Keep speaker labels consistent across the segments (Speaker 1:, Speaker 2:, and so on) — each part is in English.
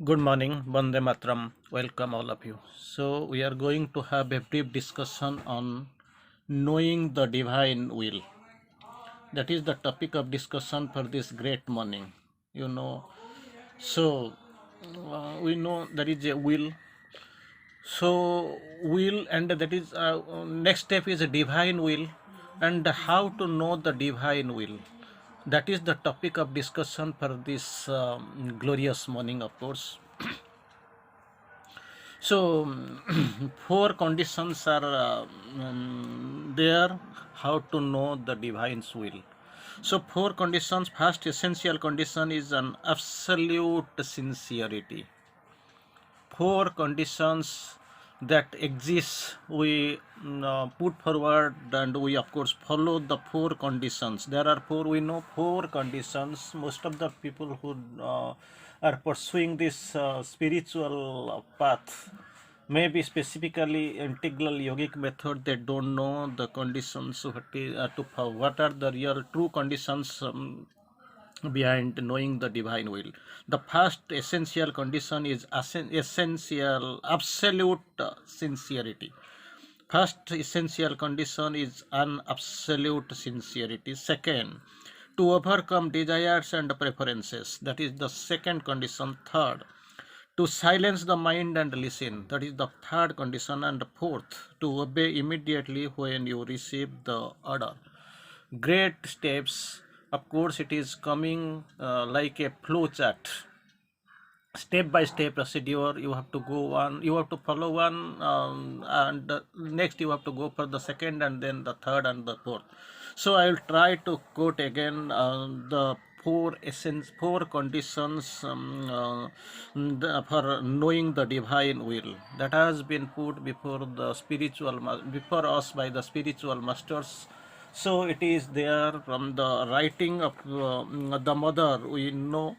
Speaker 1: Good morning, Bande Matram. Welcome all of you. So, we are going to have a brief discussion on knowing the divine will. That is the topic of discussion for this great morning. You know, so we know there is a will. So, will, and that is next step is a divine will, and how to know the divine will. That is the topic of discussion for this glorious morning, of course. So, four conditions are there how to know the divine's will. So, four conditions. First essential condition is an absolute sincerity. Four conditions that exist, we put forward, and we of course follow the four conditions. There are four, we know four conditions. Most of the people who are pursuing this spiritual path, maybe specifically integral yogic method, they don't know the conditions what are the real true conditions behind knowing the divine will. The first essential condition is essential absolute sincerity. First essential condition is an absolute sincerity. Second, to overcome desires and preferences. That is the second condition. Third, to silence the mind and listen. That is the third condition. And fourth, to obey immediately when you receive the order. Great steps. Of course, it is coming like a flow chart, step by step procedure. You have to go one, you have to follow one, and next you have to go for the second, and then the third and the fourth. So I will try to quote again the four conditions for knowing the divine will, that has been put before the before us by the spiritual masters. So it is there from the writing of the mother. We know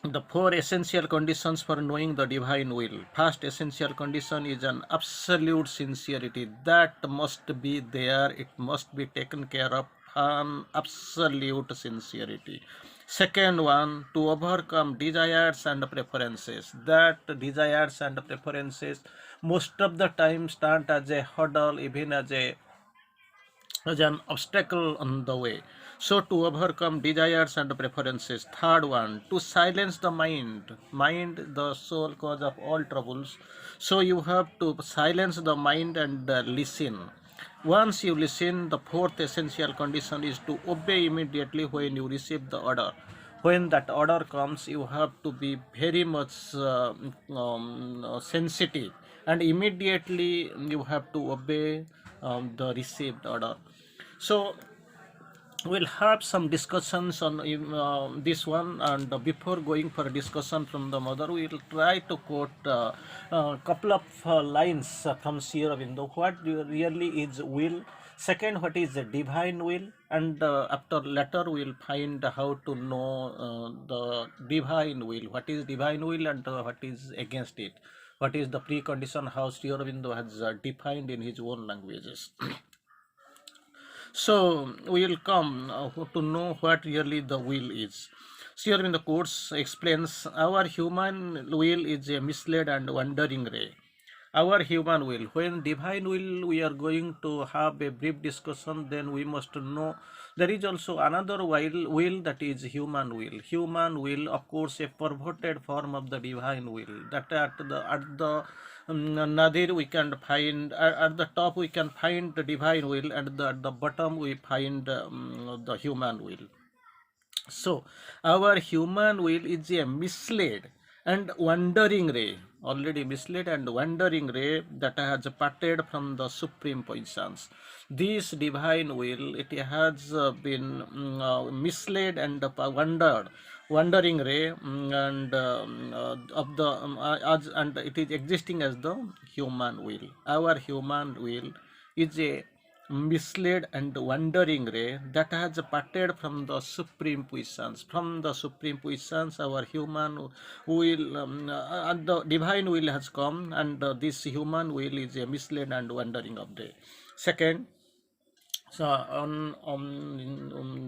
Speaker 1: the four essential conditions for knowing the divine will. First essential condition is an absolute sincerity. That must be there, it must be taken care of, an absolute sincerity. Second one, to overcome desires and preferences. That desires and preferences most of the time stand as a hurdle, even as an obstacle on the way. So to overcome desires and preferences. Third one, to silence the mind. Mind, the sole cause of all troubles. So you have to silence the mind and listen. Once you listen, the fourth essential condition is to obey immediately when you receive the order. When that order comes, you have to be very much sensitive, and immediately you have to obey the received order. So we'll have some discussions on this one, and before going for a discussion from the mother, we will try to quote a couple of lines from Sri Aurobindo. What really is will? Second, what is the divine will? And after later, we will find how to know the divine will. What is divine will, and what is against it? What is the precondition? How Sri Aurobindo has defined in his own languages. So we will come to know what really the will is. Here in the course explains, our human will is a misled and wandering ray. Our human will. When divine will we are going to have a brief discussion, then we must know there is also another will, that is human will. Human will, of course, a perverted form of the divine will. That at the nadir we can find, at the top we can find the divine will, and at the bottom we find the human will. So, our human will is a misled and wandering ray, already misled and wandering ray that has parted from the supreme positions. This divine will, it has been misled and wandering ray, and of the and it is existing as the human will. Our human will is a misled and wandering ray that has parted from the supreme puissance. From the supreme puissance, our human will and the divine will has come, and this human will is a misled and wandering of ray. Second, so on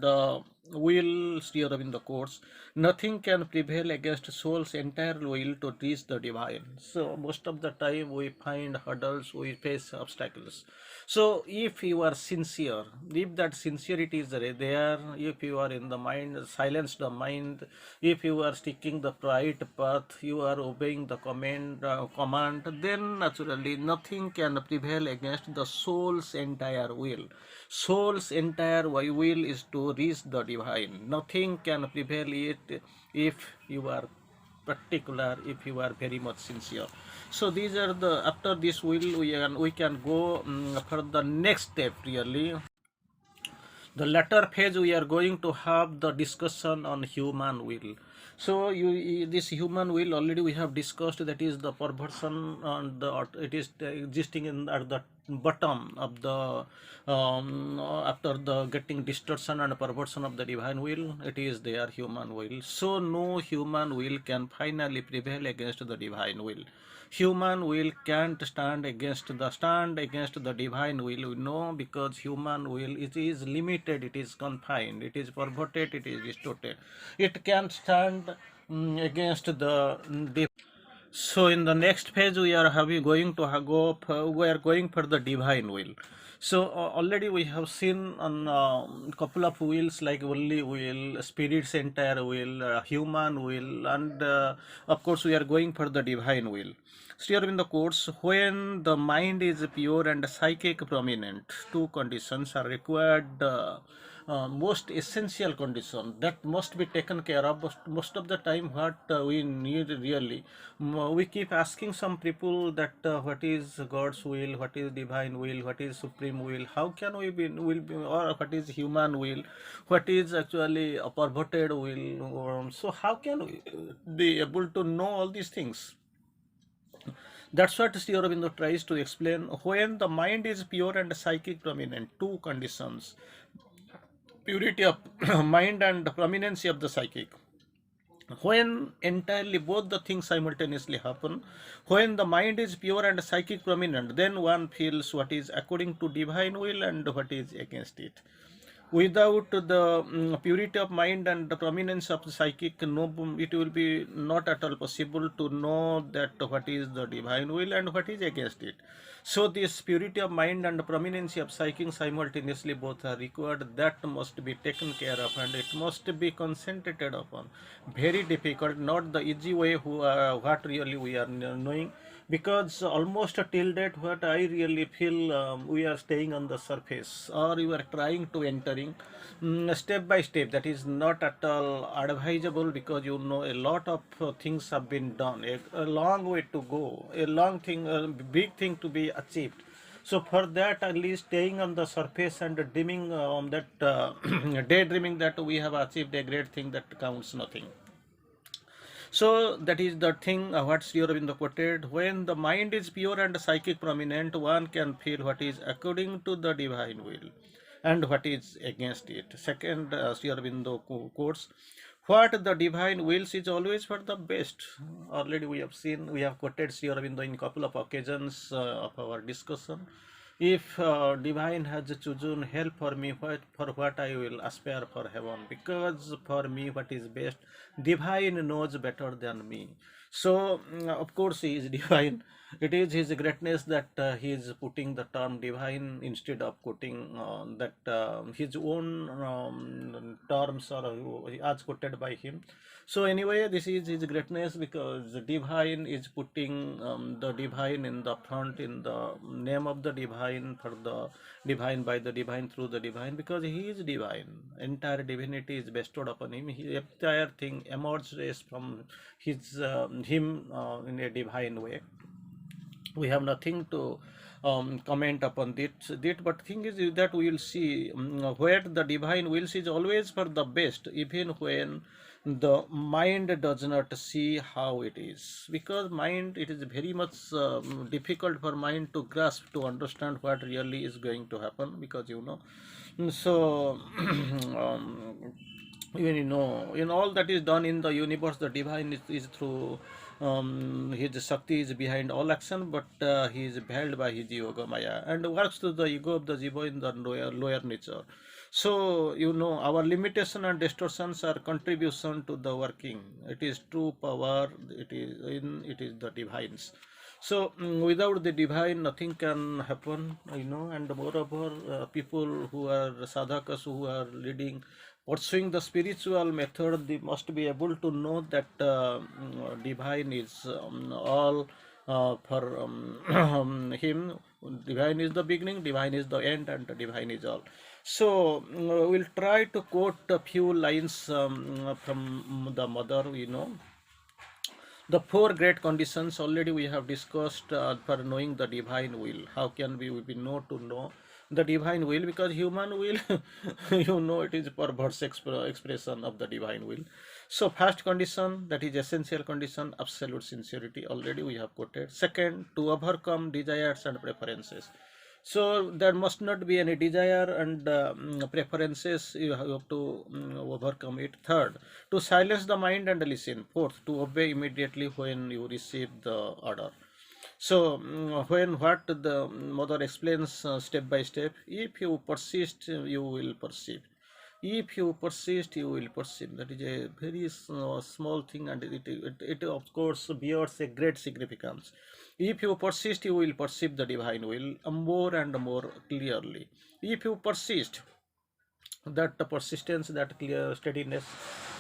Speaker 1: the will, Sri Aurobindo quotes, nothing can prevail against soul's entire will to reach the divine. So most of the time we find hurdles, we face obstacles. So if you are sincere, if that sincerity is there, if you are in the mind, silence the mind, if you are sticking the right path, you are obeying the command, then naturally nothing can prevail against the soul's entire will. Soul's entire will is to reach the divine. Nothing can prevail it if you are particular, if you are very much sincere. So these are the, after this will we can go for the next step really. The latter phase we are going to have the discussion on human will. So this human will already we have discussed, that is the perversion and it is existing in at the bottom of the after the getting distortion and perversion of the divine will, it is their human will. So no human will can finally prevail against the divine will. Human will can't stand against the divine will, we know, because human will, it is limited, it is confined, it is perverted, it is distorted, it can't stand against the so in the next phase we are having going to go we are going for the divine will. So already we have seen on couple of wills, like worldly will, spirit's entire will, human will, and of course we are going for the divine will. Sri Aurobindo quotes, when the mind is pure and psychic prominent, two conditions are required, most essential condition that must be taken care of. Most of the time what we need really, we keep asking some people that what is God's will, what is divine will, what is supreme will, how can we be, or what is human will, what is actually a perverted will, so how can we be able to know all these things? That's what Sri Aurobindo tries to explain. When the mind is pure and psychic prominent, two conditions: purity of mind and prominency of the psychic. When entirely both the things simultaneously happen, when the mind is pure and psychic prominent, then one feels what is according to divine will and what is against it. Without the purity of mind and the prominence of the psychic, no, it will be not at all possible to know that what is the divine will and what is against it. So this purity of mind and prominence of psychic simultaneously both are required. That must be taken care of and it must be concentrated upon. Very difficult, not the easy way what really we are knowing, because almost till date what I really feel, we are staying on the surface, or you are trying to entering step by step. That is not at all advisable, because you know a lot of things have been done, a long way to go, a long thing, a big thing to be achieved. So for that, at least staying on the surface and dreaming that daydreaming that we have achieved a great thing, that counts nothing. So that is the thing what Sri Aurobindo quoted. When the mind is pure and psychic prominent, one can feel what is according to the divine will and what is against it. Second, Sri Aurobindo quotes, what the divine wills is always for the best. Already we have seen, we have quoted Sri Aurobindo in couple of occasions of our discussion. If divine has chosen hell for me, for what I will aspire for heaven, because for me what is best, divine knows better than me. So of course he is divine. It is his greatness that he is putting the term divine instead of putting that his own terms, or as quoted by him. So anyway, this is his greatness, because the divine is putting the divine in the front, in the name of the divine, for the divine, by the divine, through the divine, because he is divine. Entire divinity is bestowed upon him. Entire thing emerges from him in a divine way. We have nothing to comment upon this, but thing is that we will see where the divine wills is always for the best, even when the mind does not see how it is, because mind, it is very much difficult for mind to grasp, to understand what really is going to happen, because you know. So even you know, in all that is done in the universe, the divine is through his Shakti is behind all action, but he is held by his yoga maya and works through the ego of the jiva in the lower nature. So our limitation and distortions are contribution to the working. It is true power. It is the divines. So without the divine, nothing can happen. And moreover, people who are sadhakas, who are leading, pursuing the spiritual method, they must be able to know that divine is all for him. Divine is the beginning, divine is the end, and divine is all. So we'll try to quote a few lines from the mother. The four great conditions already we have discussed for knowing the divine will. How can we know to know the divine will? Because human will, it is perverse expression of the divine will. So first condition, that is essential condition, absolute sincerity. Already we have quoted. Second, to overcome desires and preferences. So there must not be any desire and preferences. You have to overcome it. Third, to silence the mind and listen. Fourth, to obey immediately when you receive the order. So when what the mother explains step by step, if you persist, you will perceive. If you persist, you will perceive. That is a very small thing, and it of course bears a great significance. If you persist, you will perceive the divine will more and more clearly. If you persist, that persistence, that clear steadiness,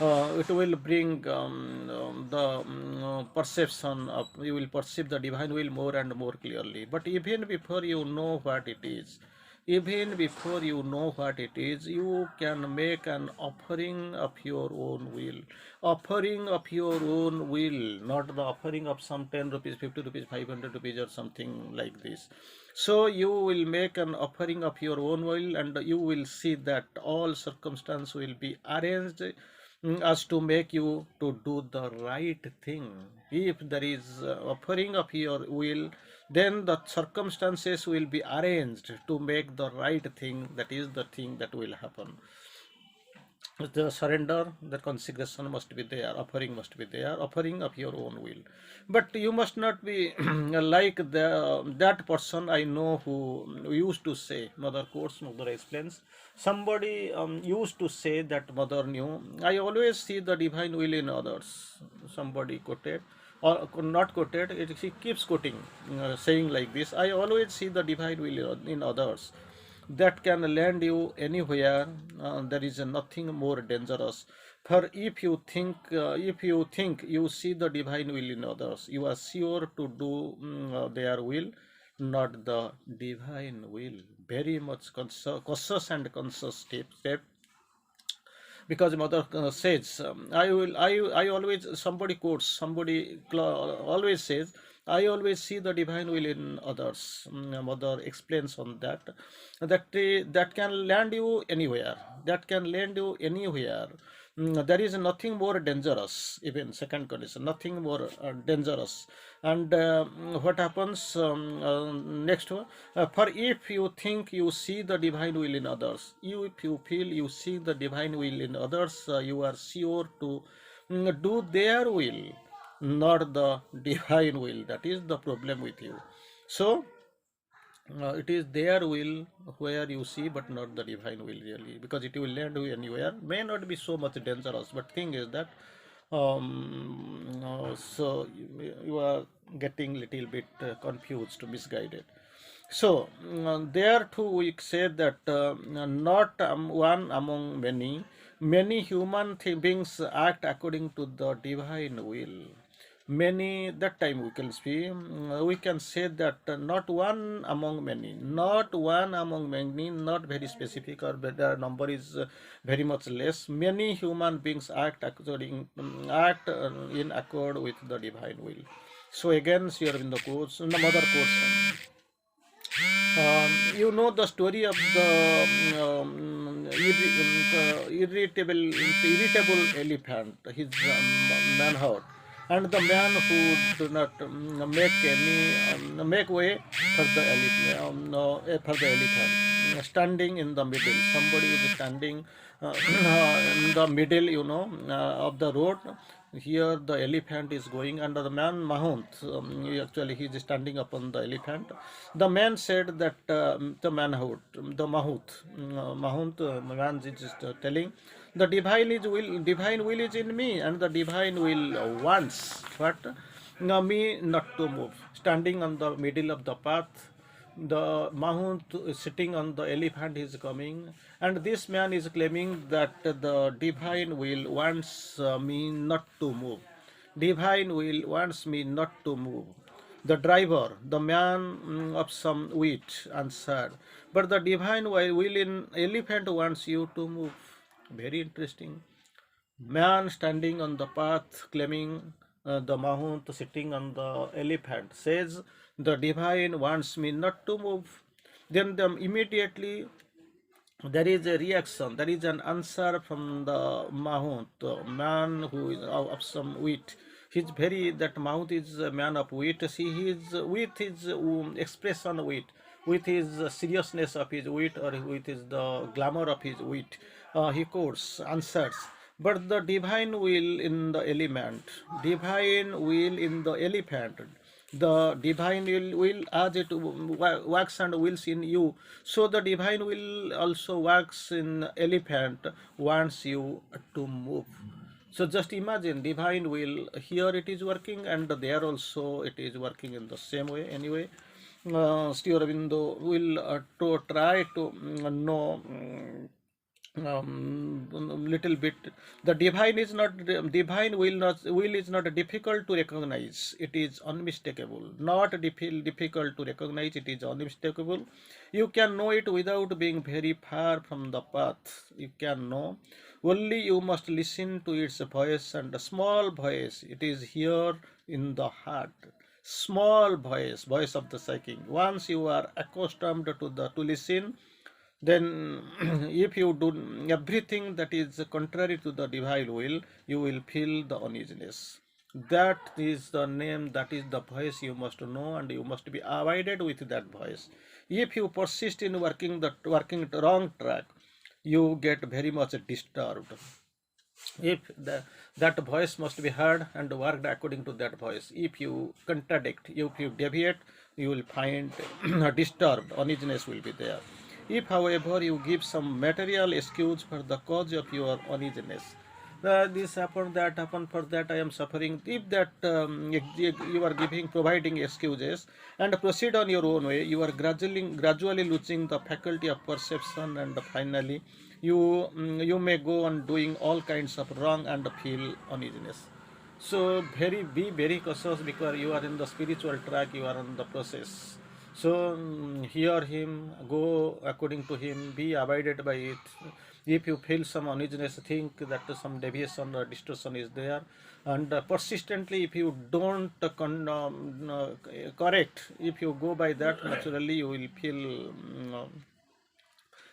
Speaker 1: it will bring the perception of, you will perceive the divine will more and more clearly. But even before you know what it is, even before you know what it is, you can make an offering of your own will. Offering of your own will, not the offering of some 10 rupees, 50 rupees, 500 rupees, or something like this. So you will make an offering of your own will, and you will see that all circumstance will be arranged as to make you to do the right thing. If there is offering of your will, then the circumstances will be arranged to make the right thing. That is the thing that will happen. The surrender, the consecration must be there, offering must be there, offering of your own will. But you must not be like that person I know who used to say, mother quotes, mother explains, somebody used to say, that mother knew, I always see the divine will in others. Somebody quoted, or not quoted, she keeps quoting, saying like this, I always see the divine will in others that can land you anywhere. There is nothing more dangerous. For if you think you see the divine will in others, you are sure to do their will, not the divine will. Very much cautious and conscious step. Because mother says, I always, somebody quotes, somebody always says, I always see the divine will in others. Mother explains on that can land you anywhere, that can land you anywhere. There is nothing more dangerous. Even second condition, nothing more dangerous. And what happens next one? For if you think you see the divine will in others, if you feel you see the divine will in others, you are sure to do their will, not the divine will. That is the problem with you. So it is their will where you see, but not the divine will really, because it will land you anywhere. May not be so much dangerous, but thing is that so you are getting little bit confused, misguided. So there too we said that not one among many, many human beings act according to the divine will. Many, that time we can see, we can say that not one among many, not one among many, not very specific, or the number is very much less. Many human beings act in accord with the divine will. So again, here in the quotes, the mother quotes. You know the story of the irritable elephant, his manhood, and the man who do not make way for the elephant. For the elephant. standing in the middle. Somebody is standing in the middle, of the road. Here the elephant is going, and the man Mahut, actually he is standing upon the elephant. The man said that the Mahut man is just telling, the divine will is in me, and the divine will wants what me not to move. Standing on the middle of the path, the Mahut is sitting on the elephant is coming, and this man is claiming that the divine will wants me not to move. Divine will wants me not to move. The driver, the man of some wit, answered, but the divine will in elephant wants you to move. Very interesting. Man standing on the path claiming the Mahut sitting on the elephant says, the divine wants me not to move. Then immediately there is a reaction, there is an answer from the Mahut, the man who is of some wit. He's very, that Mahut is a man of wit. See, he is with his expression wit, with his seriousness of his wit, or with his the glamour of his wit. He quotes, answers, but the divine will in the element, divine will in the elephant, the divine will as it works and wills in you, so the divine will also works in elephant, wants you to move. So just imagine, divine will, here it is working, and there also it is working in the same way. Anyway, Sri Aurobindo will to try to know little bit. The divine is not, divine will is not difficult to recognize, it is unmistakable. Not difficult to recognize, it is unmistakable. You can know it without being very far from the path. You can know, only you must listen to its voice, and a small voice, it is here in the heart. Small voice of the psychic. Once you are accustomed to listen, then if you do everything that is contrary to the divine will, you will feel the uneasiness. That is the name, that is the voice you must know, and you must be avoided with that voice. If you persist in working the wrong track, you get very much disturbed. If that voice must be heard and worked according to that voice. If you contradict, if you deviate, you will find disturbed, uneasiness will be there. If, however, you give some material excuse for the cause of your uneasiness, this happened, that happened, for that I am suffering. If that you are providing excuses and proceed on your own way, you are gradually losing the faculty of perception, and finally you may go on doing all kinds of wrong and feel uneasiness. So be very cautious, because you are in the spiritual track, you are on the process. So hear him, go according to him, be abided by it. If you feel some uneasiness, think that some deviation or distortion is there, and persistently, if you don't correct, if you go by that, naturally you will feel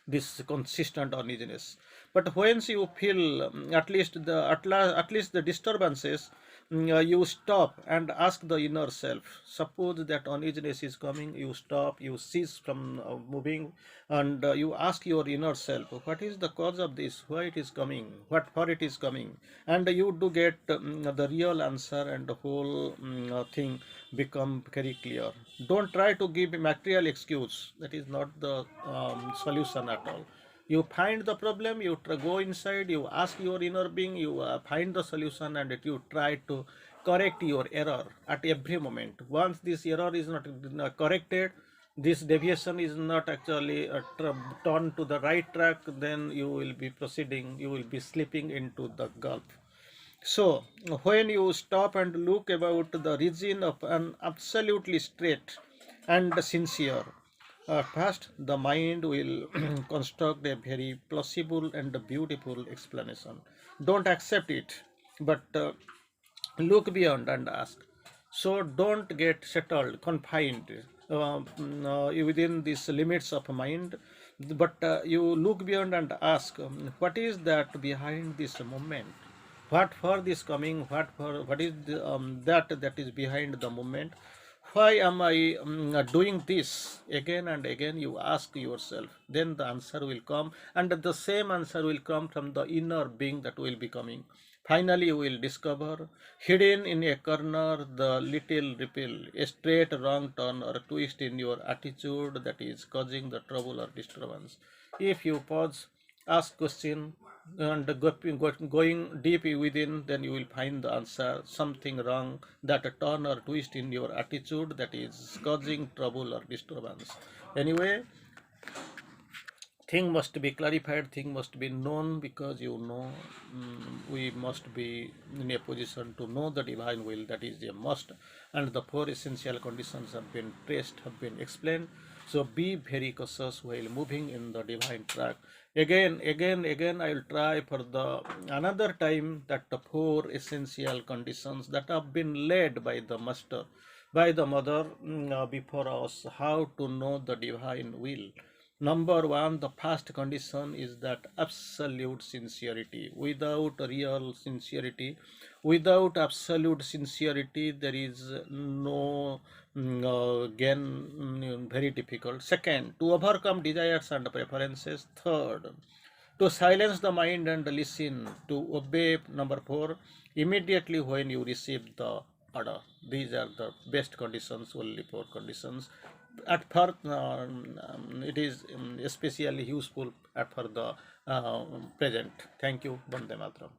Speaker 1: this consistent uneasiness. But when you feel at least the disturbances, you stop and ask the inner self. Suppose that uneasiness is coming, you stop, you cease from moving, and you ask your inner self, what is the cause of this, why it is coming, what for it is coming, and you do get the real answer, and the whole thing become very clear. Don't try to give material excuse, that is not the solution at all. You find the problem, you go inside, you ask your inner being, you find the solution, and you try to correct your error at every moment. Once this error is not corrected, this deviation is not actually turned to the right track, then you will be proceeding, you will be slipping into the gulf. So, when you stop and look about the region of an absolutely straight and sincere, first the mind will construct a very plausible and beautiful explanation. Don't accept it, but look beyond and ask. So don't get settled, confined within these limits of mind, but you look beyond and ask, what is that behind this moment? What for this coming? What is that is behind the moment? why am I doing this again and again? You ask yourself. Then the answer will come, and the same answer will come from the inner being that will be coming. Finally, you will discover hidden in a corner the little ripple, a straight wrong turn or twist in your attitude that is causing the trouble or disturbance. If you pause, ask question, and going deep within, then you will find the answer. Something wrong, that a turn or twist in your attitude that is causing trouble or disturbance. Anyway, thing must be clarified, thing must be known, because you know, we must be in a position to know the divine will. That is a must, and the four essential conditions have been traced, have been explained. So be very cautious while moving in the divine track. Again, I will try for the another time that the four essential conditions that have been laid by the master, by the mother, before us, how to know the divine will. Number one, the first condition is that absolute sincerity. Without real sincerity, without absolute sincerity, there is no gain, very difficult. Second, to overcome desires and preferences. Third, to silence the mind and listen, to obey. Number four, immediately when you receive the order. These are the best conditions, only four conditions. At first, it is especially useful at for the present. Thank you. Vande Mataram.